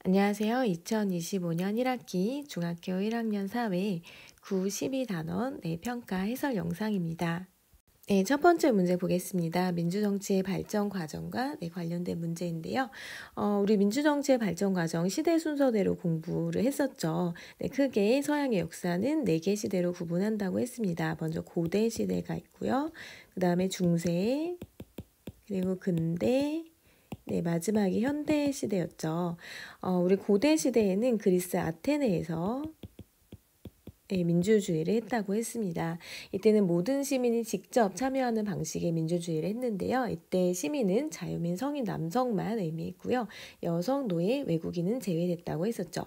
안녕하세요. 2025년 1학기 중학교 1학년 사회 9, 12단원 평가 해설 영상입니다. 네, 첫 번째 문제 보겠습니다. 민주정치의 발전 과정과 관련된 문제인데요. 우리 민주정치의 발전 과정 시대 순서대로 공부를 했었죠. 크게 서양의 역사는 4개 시대로 구분한다고 했습니다. 먼저 고대 시대가 있고요. 그 다음에 중세, 그리고 근대, 마지막이 현대 시대였죠. 우리 고대 시대에는 그리스 아테네에서 민주주의를 했다고 했습니다. 이때는 모든 시민이 직접 참여하는 방식의 민주주의를 했는데요. 이때 시민은 자유민 성인 남성만 의미했고요. 여성, 노예, 외국인은 제외됐다고 했었죠.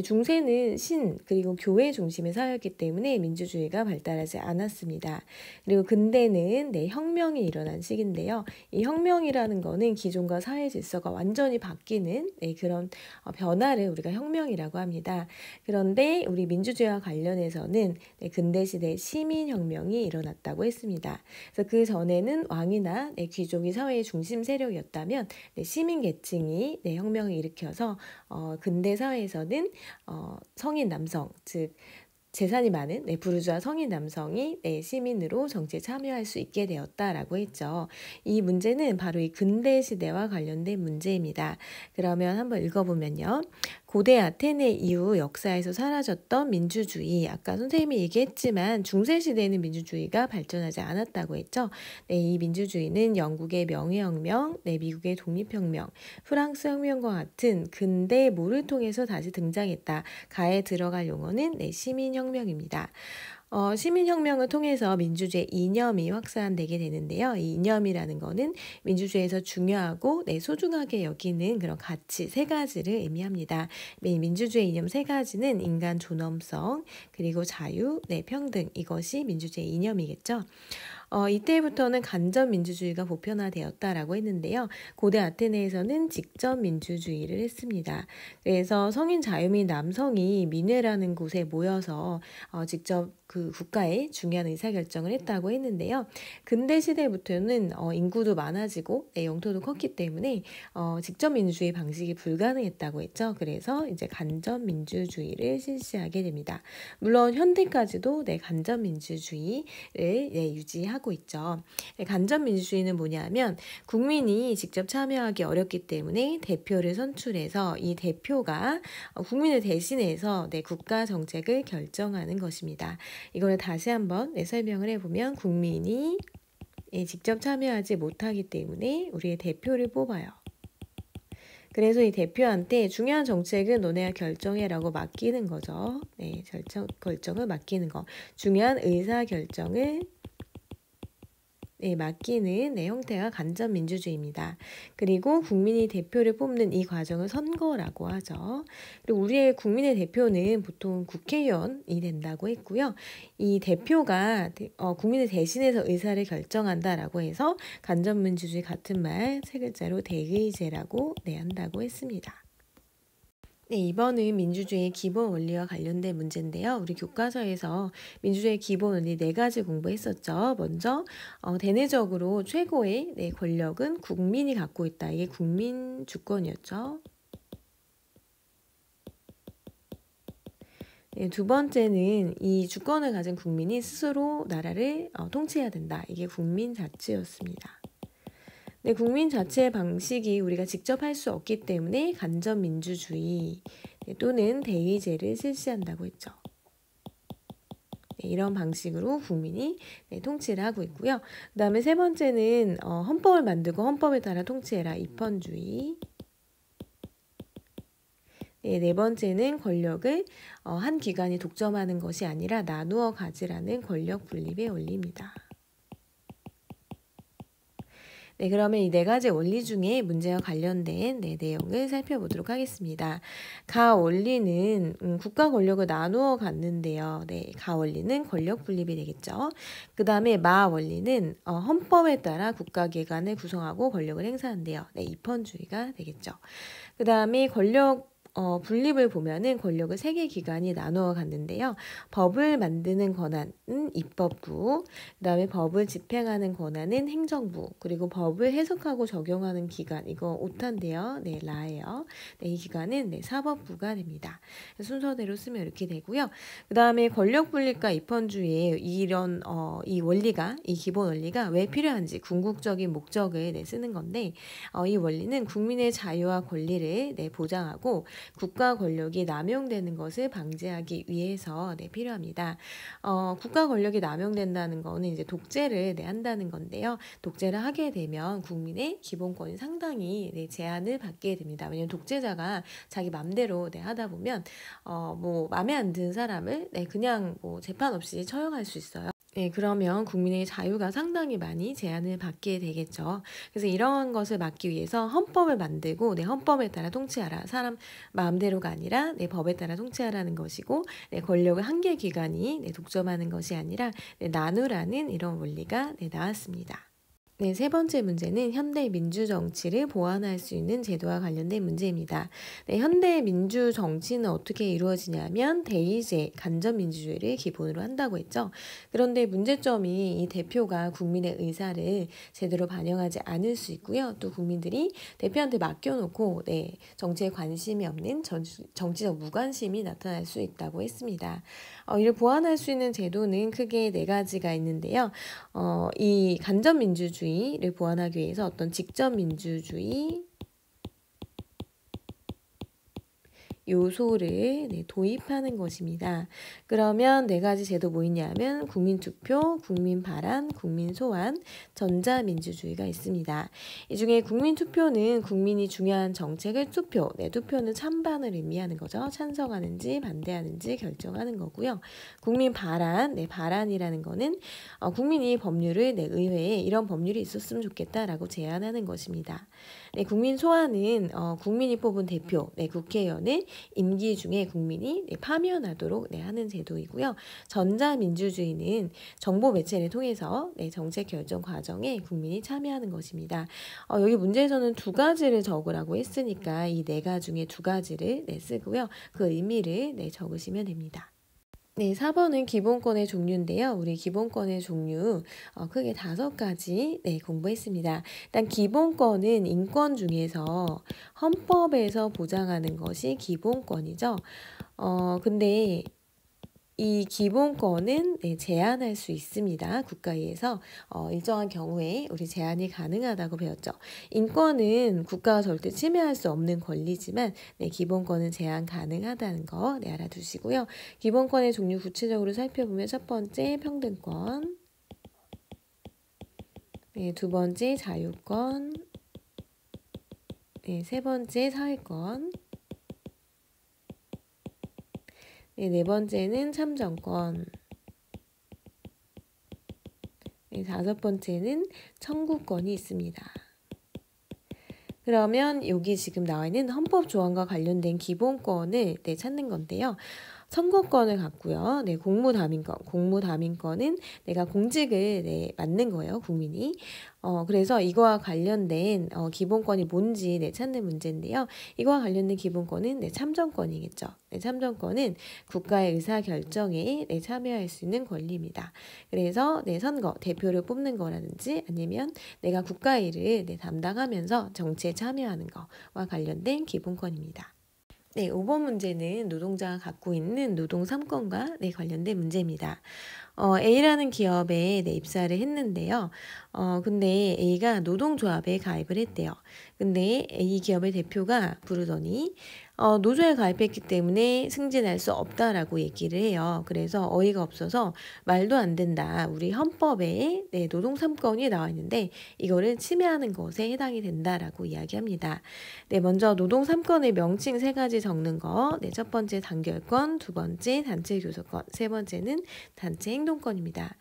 중세는 신 그리고 교회 중심의 사회였기 때문에 민주주의가 발달하지 않았습니다. 그리고 근대는 혁명이 일어난 시기인데요. 이 혁명이라는 거는 기존과 사회 질서가 완전히 바뀌는 그런 변화를 우리가 혁명이라고 합니다. 그런데 우리 민주주의와 관련해서는 근대시대 시민혁명이 일어났다고 했습니다. 그래서 그 전에는 왕이나 귀족이 사회의 중심 세력이었다면 시민계층이 혁명을 일으켜서 근대 사회에서는 성인 남성, 즉 재산이 많은 부르주아 성인 남성이 시민으로 정치에 참여할 수 있게 되었다라고 했죠. 이 문제는 바로 이 근대 시대와 관련된 문제입니다. 그러면 한번 읽어보면요. 고대 아테네 이후 역사에서 사라졌던 민주주의, 아까 선생님이 얘기했지만 중세시대에는 민주주의가 발전하지 않았다고 했죠. 이 민주주의는 영국의 명예혁명, 미국의 독립혁명, 프랑스 혁명과 같은 근대모를 통해서 다시 등장했다. 가에 들어갈 용어는 시민혁명입니다. 시민혁명을 통해서 민주주의 이념이 확산되게 되는데요. 이 이념이라는 거는 민주주의에서 중요하고 소중하게 여기는 그런 가치 3가지를 의미합니다. 민주주의 이념 3가지는 인간 존엄성, 그리고 자유, 평등, 이것이 민주주의 이념이겠죠. 이때부터는 간접 민주주의가 보편화되었다라고 했는데요. 고대 아테네에서는 직접 민주주의를 했습니다. 그래서 성인 자유민 남성이 민회라는 곳에 모여서 직접 그 국가의 중요한 의사결정을 했다고 했는데요. 근대 시대부터는 인구도 많아지고 영토도 컸기 때문에 직접 민주주의 방식이 불가능했다고 했죠. 그래서 이제 간접 민주주의를 실시하게 됩니다. 물론 현대까지도 간접 민주주의를 유지하고 있죠. 간접 민주주의는 뭐냐면 국민이 직접 참여하기 어렵기 때문에 대표를 선출해서 이 대표가 국민을 대신해서 국가 정책을 결정하는 것입니다. 이걸 다시 한번 설명을 해보면 국민이 직접 참여하지 못하기 때문에 우리의 대표를 뽑아요. 그래서 이 대표한테 중요한 정책은 너네가 결정해라고 맡기는 거죠. 결정을 맡기는 거. 중요한 의사결정을 맡기는 형태가 간접 민주주의입니다. 그리고 국민이 대표를 뽑는 이 과정을 선거라고 하죠. 그리고 우리의 국민의 대표는 보통 국회의원이 된다고 했고요. 이 대표가 국민을 대신해서 의사를 결정한다라고 해서 간접 민주주의 같은 말 3글자로 대의제라고 한다고 했습니다. 이번은 민주주의의 기본 원리와 관련된 문제인데요. 우리 교과서에서 민주주의의 기본 원리 4가지 공부했었죠. 먼저 대내적으로 최고의 권력은 국민이 갖고 있다. 이게 국민 주권이었죠. 두 번째는 이 주권을 가진 국민이 스스로 나라를 통치해야 된다. 이게 국민 자치였습니다. 국민 자치의 방식이 우리가 직접 할 수 없기 때문에 간접 민주주의 또는 대의제를 실시한다고 했죠. 이런 방식으로 국민이 통치를 하고 있고요. 그 다음에 3번째는 헌법을 만들고 헌법에 따라 통치해라. 입헌주의. 4번째는 권력을 한 기관이 독점하는 것이 아니라 나누어 가지라는 권력 분립의 원리입니다. 그러면 이 4가지 원리 중에 문제와 관련된 내용을 살펴보도록 하겠습니다. 가 원리는 국가 권력을 나누어 갖는데요. 가 원리는 권력 분립이 되겠죠. 그 다음에 마 원리는 헌법에 따라 국가기관을 구성하고 권력을 행사한대요. 입헌주의가 되겠죠. 그 다음에 권력 분립을 보면은 권력을 세 개 기관이 나누어 갔는데요. 법을 만드는 권한은 입법부, 그다음에 법을 집행하는 권한은 행정부, 그리고 법을 해석하고 적용하는 기관, 이거 오타인데요. 네, 라예요. 네, 이 기관은 네, 사법부가 됩니다. 순서대로 쓰면 이렇게 되고요. 그다음에 권력 분립과 입헌주의의 이런 이 원리가, 이 기본 원리가 왜 필요한지 궁극적인 목적을 네, 쓰는 건데, 이 원리는 국민의 자유와 권리를 네, 보장하고 국가 권력이 남용되는 것을 방지하기 위해서 네, 필요합니다. 국가 권력이 남용된다는 거는 이제 독재를 네, 한다는 건데요. 독재를 하게 되면 국민의 기본권이 상당히 네, 제한을 받게 됩니다. 왜냐하면 독재자가 자기 맘대로 네, 하다 보면 뭐 마음에 안 드는 사람을 네, 그냥 뭐 재판 없이 처형할 수 있어요. 네, 그러면 국민의 자유가 상당히 많이 제한을 받게 되겠죠. 그래서 이러한 것을 막기 위해서 헌법을 만들고 내 헌법에 따라 통치하라. 사람 마음대로가 아니라 내 법에 따라 통치하라는 것이고, 내 권력을 한 개 기관이 독점하는 것이 아니라 나누라는 이런 원리가 나왔습니다. 네, 세 번째 문제는 현대 민주 정치를 보완할 수 있는 제도와 관련된 문제입니다. 네, 현대 민주 정치는 어떻게 이루어지냐면 대의제, 간접민주주의를 기본으로 한다고 했죠. 그런데 문제점이 이 대표가 국민의 의사를 제대로 반영하지 않을 수 있고요. 또 국민들이 대표한테 맡겨놓고 정치에 관심이 없는 정치적 무관심이 나타날 수 있다고 했습니다. 이를 보완할 수 있는 제도는 크게 네 가지가 있는데요. 이 간접민주주의를 보완하기 위해서 어떤 직접민주주의 요소를 도입하는 것입니다. 그러면 네 가지 제도 뭐 있냐면 국민투표, 국민발안, 국민소환, 전자민주주의가 있습니다. 이 중에 국민투표는 국민이 중요한 정책을 투표, 투표는 찬반을 의미하는 거죠. 찬성하는지 반대하는지 결정하는 거고요. 국민발안, 발안이라는 거는 국민이 법률을 의회에 이런 법률이 있었으면 좋겠다라고 제안하는 것입니다. 국민소환은 국민이 뽑은 대표, 국회의원을 임기 중에 국민이 파면하도록 하는 제도이고요. 전자민주주의는 정보 매체를 통해서 정책 결정 과정에 국민이 참여하는 것입니다. 여기 문제에서는 두 가지를 적으라고 했으니까 이 네 가지 중에 두 가지를 쓰고요. 그 의미를 적으시면 됩니다. 네, 4번은 기본권의 종류인데요. 우리 기본권의 종류 크게 5가지 공부했습니다. 일단 기본권은 인권 중에서 헌법에서 보장하는 것이 기본권이죠. 근데 이 기본권은 제한할 수 있습니다. 국가에서 일정한 경우에 우리 제한이 가능하다고 배웠죠. 인권은 국가가 절대 침해할 수 없는 권리지만 기본권은 제한 가능하다는 거 알아두시고요. 기본권의 종류 구체적으로 살펴보면 첫 번째 평등권, 두 번째 자유권, 세 번째 사회권, 네 번째는 참정권, 다섯 번째는 청구권이 있습니다. 그러면 여기 지금 나와 있는 헌법 조항과 관련된 기본권을 찾는 건데요. 선거권을 갖고요. 공무담인권. 공무담인권은 내가 공직을 맡는 거예요. 국민이. 그래서 이거와 관련된 기본권이 뭔지 찾는 문제인데요. 이거와 관련된 기본권은 참정권이겠죠. 참정권은 국가의 의사결정에 참여할 수 있는 권리입니다. 그래서 선거, 대표를 뽑는 거라든지 아니면 내가 국가 일을 담당하면서 정치에 참여하는 거와 관련된 기본권입니다. 5번 문제는 노동자가 갖고 있는 노동 3권과 관련된 문제입니다. A라는 기업에 입사를 했는데요. 근데 A가 노동조합에 가입을 했대요. 근데 A 기업의 대표가 부르더니 노조에 가입했기 때문에 승진할 수 없다라고 얘기를 해요. 그래서 어이가 없어서 말도 안 된다. 우리 헌법에 노동 3권이 나와 있는데 이거를 침해하는 것에 해당이 된다라고 이야기합니다. 먼저 노동 3권의 명칭 3가지 적는 거. 첫 번째 단결권, 두 번째 단체 교섭권, 세 번째는 단체 행정 행동권입니다.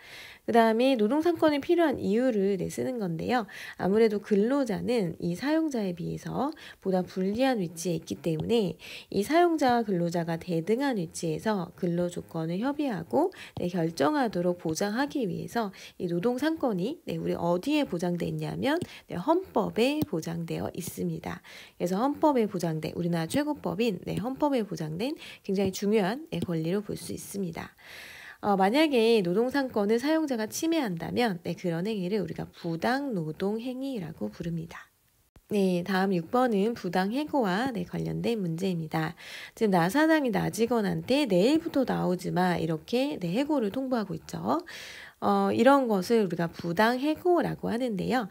그 다음에 노동상권이 필요한 이유를 쓰는 건데요. 아무래도 근로자는 이 사용자에 비해서 보다 불리한 위치에 있기 때문에 이 사용자와 근로자가 대등한 위치에서 근로조건을 협의하고 결정하도록 보장하기 위해서 이 노동상권이 우리 어디에 보장되어 있냐면 헌법에 보장되어 있습니다. 그래서 헌법에 보장된 우리나라 최고법인 헌법에 보장된 굉장히 중요한 권리로 볼 수 있습니다. 만약에 노동상권을 사용자가 침해한다면 그런 행위를 우리가 부당노동행위라고 부릅니다. 네, 다음 6번은 부당해고와 관련된 문제입니다. 지금 나 사장이 나 직원한테 내일부터 나오지 마 이렇게 해고를 통보하고 있죠. 이런 것을 우리가 부당해고라고 하는데요.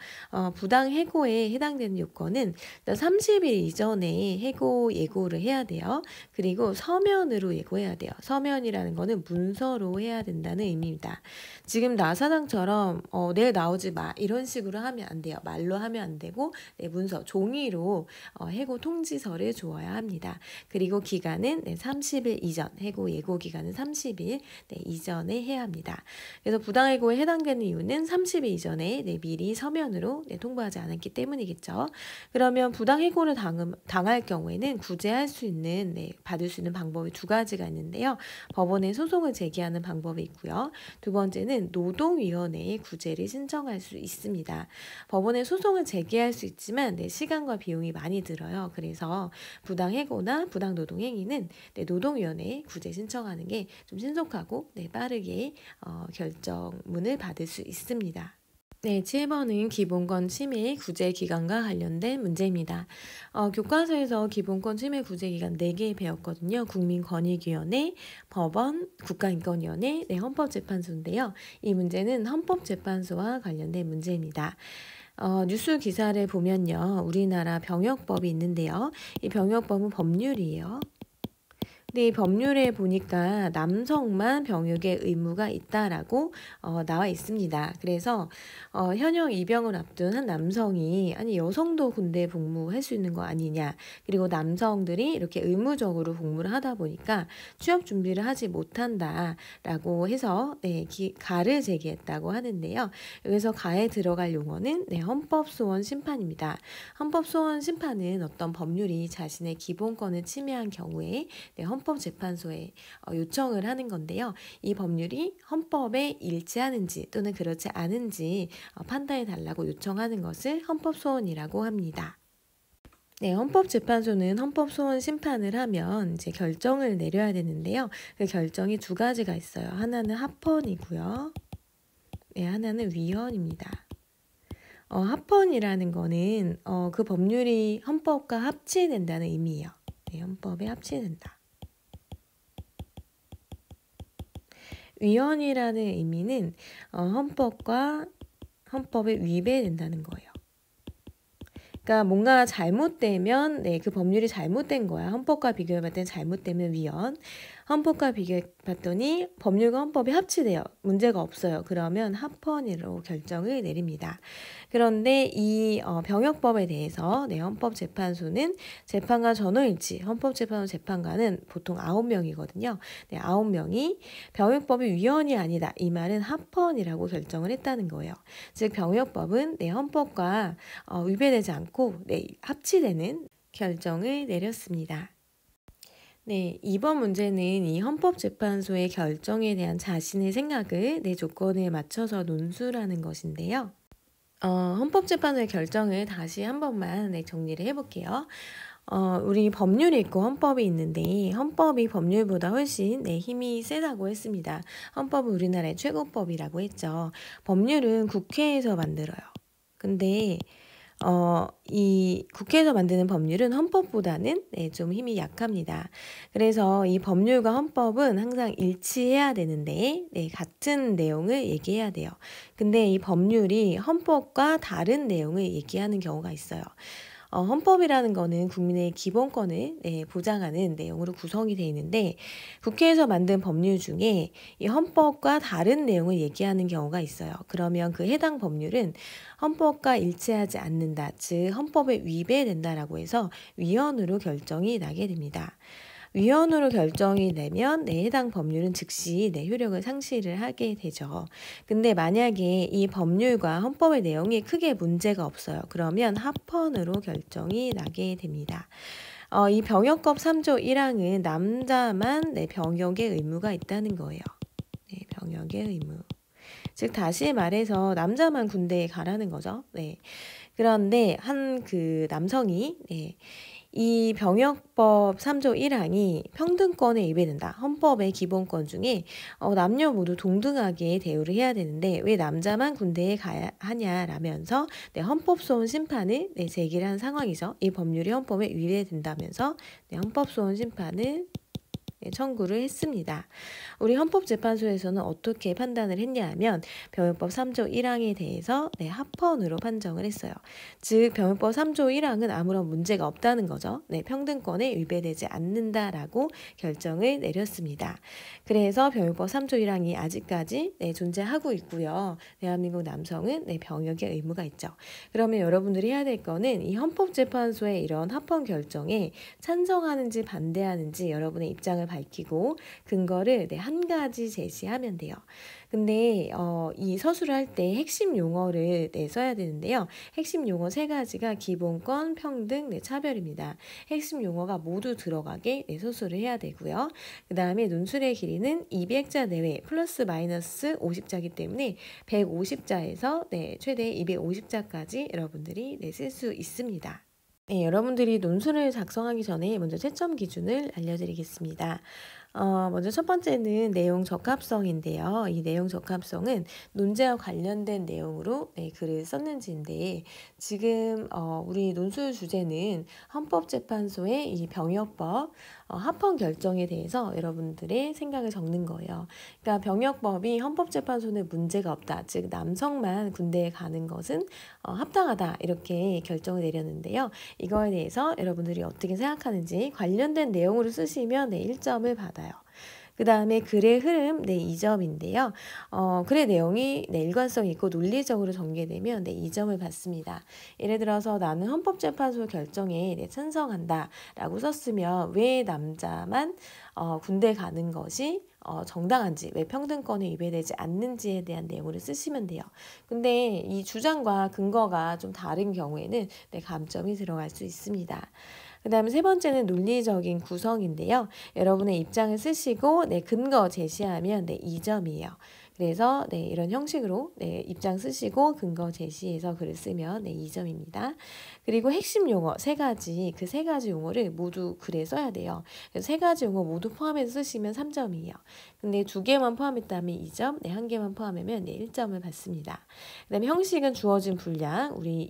부당해고에 해당되는 요건은 30일 이전에 해고 예고를 해야 돼요. 그리고 서면으로 예고해야 돼요. 서면이라는 거는 문서로 해야 된다는 의미입니다. 지금 나 사장처럼 내일 나오지 마 이런 식으로 하면 안 돼요. 말로 하면 안 되고 문서, 종이로 해고 통지서를 줘야 합니다. 그리고 기간은 30일 이전, 해고 예고 기간은 30일 이전에 해야 합니다. 그래서 부당해고에 해당되는 이유는 30일 이전에 미리 서면으로 통보하지 않았기 때문이겠죠. 그러면 부당해고를 당할 경우에는 구제할 수 있는 받을 수 있는 방법이 두 가지가 있는데요. 법원에 소송을 제기하는 방법이 있고요. 두 번째는 노동위원회에 구제를 신청할 수 있습니다. 법원에 소송을 제기할 수 있지만 시간과 비용이 많이 들어요. 그래서 부당해고나 부당노동행위는 노동위원회에 구제 신청하는 게 좀 신속하고 빠르게 결정문을 받을 수 있습니다. 네, 7번은 기본권 침해 구제 기간과 관련된 문제입니다. 교과서에서 기본권 침해 구제 기간 4개 배웠거든요. 국민권익위원회, 법원, 국가인권위원회, 헌법재판소인데요. 이 문제는 헌법재판소와 관련된 문제입니다. 뉴스 기사를 보면요. 우리나라 병역법이 있는데요. 이 병역법은 법률이에요. 근데 이 법률에 보니까 남성만 병역의 의무가 있다라고 나와 있습니다. 그래서 현역 입영을 앞둔 한 남성이 아니 여성도 군대 복무할 수 있는 거 아니냐. 그리고 남성들이 이렇게 의무적으로 복무를 하다 보니까 취업 준비를 하지 못한다라고 해서 가를 제기했다고 하는데요. 여기서 가에 들어갈 용어는 헌법소원 심판입니다. 헌법소원 심판은 어떤 법률이 자신의 기본권을 침해한 경우에 헌법재판소에 요청을 하는 건데요. 이 법률이 헌법에 일치하는지 또는 그렇지 않은지 판단해 달라고 요청하는 것을 헌법소원이라고 합니다. 헌법재판소는 헌법소원 심판을 하면 이제 결정을 내려야 되는데요. 그 결정이 두 가지가 있어요. 하나는 합헌이고요. 하나는 위헌입니다. 합헌이라는 거는 그 법률이 헌법과 합치된다는 의미예요. 헌법에 합치된다. 위헌이라는 의미는 헌법에 위배된다는 거예요. 그러니까 뭔가 잘못되면 그 법률이 잘못된 거야. 헌법과 비교해봤을 때 잘못되면 위헌. 헌법과 비교해봤더니 법률과 헌법이 합치돼요. 문제가 없어요. 그러면 합헌으로 결정을 내립니다. 그런데 이 병역법에 대해서 헌법재판소는 재판관 전원일치, 헌법재판소 재판관은 보통 9명이거든요. 9명이 병역법이 위헌이 아니다. 이 말은 합헌이라고 결정을 했다는 거예요. 즉 병역법은 헌법과 위배되지 않고 합치되는 결정을 내렸습니다. 이번 문제는 이 헌법재판소의 결정에 대한 자신의 생각을 조건에 맞춰서 논술하는 것인데요. 헌법재판소의 결정을 다시 한 번만 정리를 해볼게요. 우리 법률이 있고 헌법이 있는데 헌법이 법률보다 훨씬 힘이 세다고 했습니다. 헌법은 우리나라의 최고법이라고 했죠. 법률은 국회에서 만들어요. 근데 이 국회에서 만드는 법률은 헌법보다는 좀 힘이 약합니다. 그래서 이 법률과 헌법은 항상 일치해야 되는데 같은 내용을 얘기해야 돼요. 근데 이 법률이 헌법과 다른 내용을 얘기하는 경우가 있어요. 헌법이라는 거는 국민의 기본권을 보장하는 내용으로 구성이 되어 있는데 국회에서 만든 법률 중에 이 헌법과 다른 내용을 얘기하는 경우가 있어요. 그러면 그 해당 법률은 헌법과 일치하지 않는다. 즉 헌법에 위배된다라고 해서 위헌으로 결정이 나게 됩니다. 위헌으로 결정이 되면 해당 법률은 즉시 효력을 상실을 하게 되죠. 근데 만약에 이 법률과 헌법의 내용이 크게 문제가 없어요. 그러면 합헌으로 결정이 나게 됩니다. 이 병역법 3조 1항은 남자만 병역의 의무가 있다는 거예요. 병역의 의무. 즉 다시 말해서 남자만 군대에 가라는 거죠. 그런데 한 그 남성이 이 병역법 3조 1항이 평등권에 위배된다. 헌법의 기본권 중에 남녀 모두 동등하게 대우를 해야 되는데 왜 남자만 군대에 가야 하냐라면서 헌법소원 심판을 제기를 한 상황이죠. 이 법률이 헌법에 위배된다면서 헌법소원 심판을 청구를 했습니다. 우리 헌법재판소에서는 어떻게 판단을 했냐 하면 병역법 3조 1항에 대해서 합헌으로 판정을 했어요. 즉 병역법 3조 1항은 아무런 문제가 없다는 거죠. 평등권에 위배되지 않는다라고 결정을 내렸습니다. 그래서 병역법 3조 1항이 아직까지 존재하고 있고요. 대한민국 남성은 병역의 의무가 있죠. 그러면 여러분들이 해야 될 거는 이 헌법재판소의 이런 합헌 결정에 찬성하는지 반대하는지 여러분의 입장을 밝히고 근거를 한 가지 제시하면 돼요. 근데 이 서술을 할 때 핵심 용어를 써야 되는데요. 핵심 용어 3가지가 기본권, 평등, 차별입니다. 핵심 용어가 모두 들어가게 서술을 해야 되고요. 그 다음에 논술의 길이는 200자 내외 플러스 마이너스 50자이기 때문에 150자에서 최대 250자까지 여러분들이 쓸 수 있습니다. 여러분들이 논술을 작성하기 전에 먼저 채점 기준을 알려드리겠습니다. 먼저 첫 번째는 내용 적합성인데요. 이 내용 적합성은 논제와 관련된 내용으로 글을 썼는지인데 지금 우리 논술 주제는 헌법재판소의 이 병역법 합헌 결정에 대해서 여러분들의 생각을 적는 거예요. 그러니까 병역법이 헌법재판소는 문제가 없다. 즉 남성만 군대에 가는 것은 합당하다. 이렇게 결정을 내렸는데요. 이거에 대해서 여러분들이 어떻게 생각하는지 관련된 내용으로 쓰시면 1점을 받아요. 그 다음에 글의 흐름 2점인데요. 글의 내용이 일관성 있고 논리적으로 전개되면 2점을 받습니다. 예를 들어서 나는 헌법재판소 결정에 찬성한다 라고 썼으면 왜 남자만 군대 가는 것이 정당한지, 왜 평등권에 위배되지 않는지에 대한 내용을 쓰시면 돼요. 근데 이 주장과 근거가 좀 다른 경우에는 감점이 들어갈 수 있습니다. 그 다음에 3번째는 논리적인 구성인데요. 여러분의 입장을 쓰시고 근거 제시하면 2점이에요. 그래서 이런 형식으로 입장 쓰시고 근거 제시해서 글을 쓰면 2점입니다. 그리고 핵심 용어 3가지, 그 3가지 용어를 모두 글에 써야 돼요. 그래서 3가지 용어 모두 포함해서 쓰시면 3점이에요. 근데 2개만 포함했다면 2점, 1개만 포함하면 1점을 받습니다. 그 다음에 형식은 주어진 분량, 우리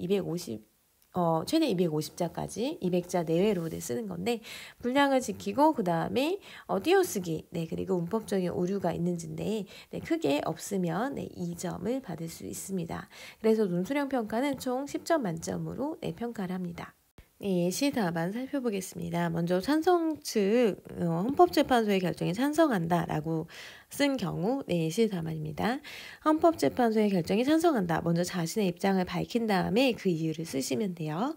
최대 250자까지 200자 내외로 쓰는 건데 분량을 지키고 그 다음에 띄어쓰기 그리고 문법적인 오류가 있는지인데 크게 없으면 2점을 받을 수 있습니다. 그래서 논술형 평가는 총 10점 만점으로 평가를 합니다. 예시 답안 살펴보겠습니다. 먼저 찬성 측 헌법재판소의 결정에 찬성한다 라고 쓴 경우 예시 답안입니다. 헌법재판소의 결정에 찬성한다. 먼저 자신의 입장을 밝힌 다음에 그 이유를 쓰시면 돼요.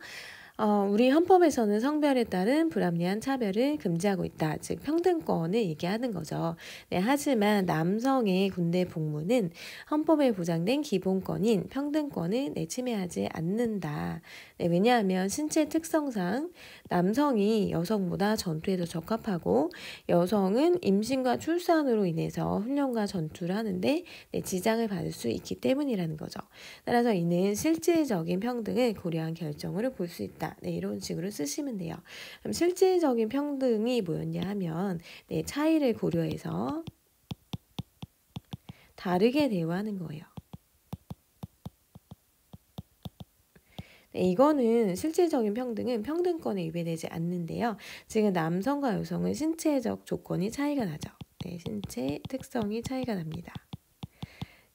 우리 헌법에서는 성별에 따른 불합리한 차별을 금지하고 있다. 즉 평등권을 얘기하는 거죠. 하지만 남성의 군대 복무는 헌법에 보장된 기본권인 평등권을 침해하지 않는다. 왜냐하면 신체 특성상 남성이 여성보다 전투에 더 적합하고 여성은 임신과 출산으로 인해서 훈련과 전투를 하는데 지장을 받을 수 있기 때문이라는 거죠. 따라서 이는 실질적인 평등을 고려한 결정으로 볼 수 있다. 이런 식으로 쓰시면 돼요. 그럼 실질적인 평등이 뭐였냐 하면 차이를 고려해서 다르게 대우하는 거예요. 이거는 실질적인 평등은 평등권에 위배되지 않는데요. 지금 남성과 여성은 신체적 조건이 차이가 나죠. 신체 특성이 차이가 납니다.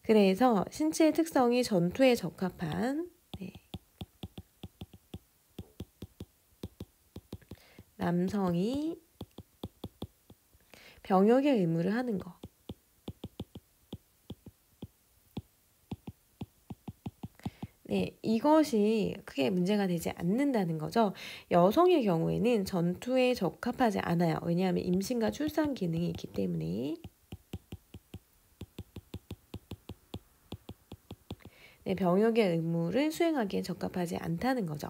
그래서 신체 특성이 전투에 적합한 남성이 병역의 의무를 하는 거. 네, 이것이 크게 문제가 되지 않는다는 거죠. 여성의 경우에는 전투에 적합하지 않아요. 왜냐하면 임신과 출산 기능이 있기 때문에. 네, 병역의 의무를 수행하기에 적합하지 않다는 거죠.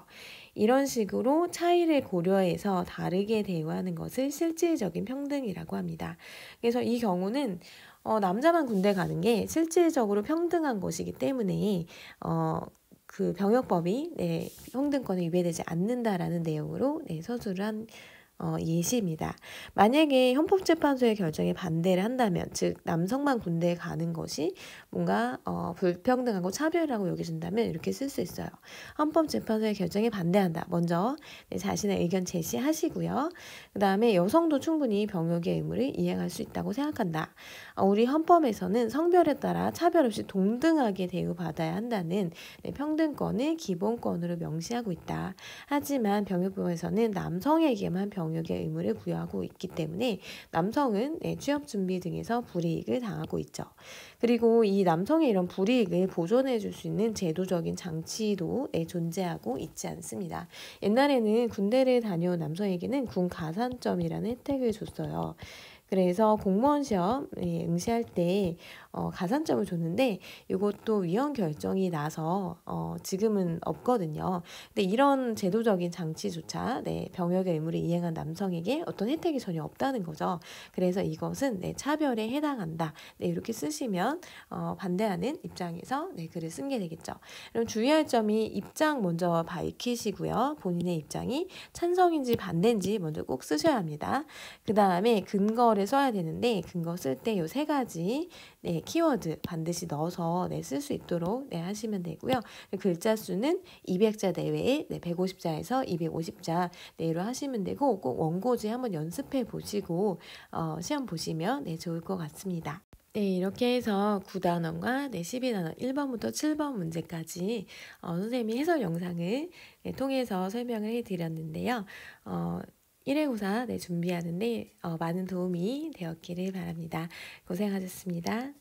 이런 식으로 차이를 고려해서 다르게 대우하는 것을 실질적인 평등이라고 합니다. 그래서 이 경우는 남자만 군대 가는 게 실질적으로 평등한 것이기 때문에 그 병역법이 네, 평등권에 위배되지 않는다라는 내용으로 네, 서술을 한 예시입니다. 만약에 헌법재판소의 결정에 반대를 한다면, 즉 남성만 군대에 가는 것이 뭔가 불평등하고 차별이라고 여겨진다면 이렇게 쓸 수 있어요. 헌법재판소의 결정에 반대한다. 먼저 네, 자신의 의견 제시하시고요. 그 다음에 여성도 충분히 병역의 의무를 이행할 수 있다고 생각한다. 우리 헌법에서는 성별에 따라 차별 없이 동등하게 대우받아야 한다는 네, 평등권을 기본권으로 명시하고 있다. 하지만 병역법에서는 남성에게만 병역의 의무를 부여하고 있기 때문에 남성은 네, 취업 준비 등에서 불이익을 당하고 있죠. 그리고 이 남성의 이런 불이익을 보존해 줄 수 있는 제도적인 장치도 네, 존재하고 있지 않습니다. 옛날에는 군대를 다녀온 남성에게는 군 가산점이라는 혜택을 줬어요. 그래서 공무원 시험에 응시할 때 가산점을 줬는데 이것도 위헌 결정이 나서 지금은 없거든요. 근데 이런 제도적인 장치조차 네, 병역의 의무를 이행한 남성에게 어떤 혜택이 전혀 없다는 거죠. 그래서 이것은 네, 차별에 해당한다. 네, 이렇게 쓰시면 반대하는 입장에서 네, 글을 쓴 게 되겠죠. 그럼 주의할 점이 입장 먼저 밝히시고요. 본인의 입장이 찬성인지 반대인지 먼저 꼭 쓰셔야 합니다. 그 다음에 근거를 써야 되는데 근거 쓸 때 요 세 가지 네, 키워드 반드시 넣어서 네, 쓸 수 있도록 네, 하시면 되고요. 글자 수는 200자 내외에 네, 150자에서 250자 내로 하시면 되고 꼭 원고지 한번 연습해 보시고 시험 보시면 네, 좋을 것 같습니다. 네, 이렇게 해서 9단원과 네, 12단원 1번부터 7번 문제까지 선생님이 해설 영상을 네, 통해서 설명을 해드렸는데요. 1회고사 네, 준비하는데 많은 도움이 되었기를 바랍니다. 고생하셨습니다.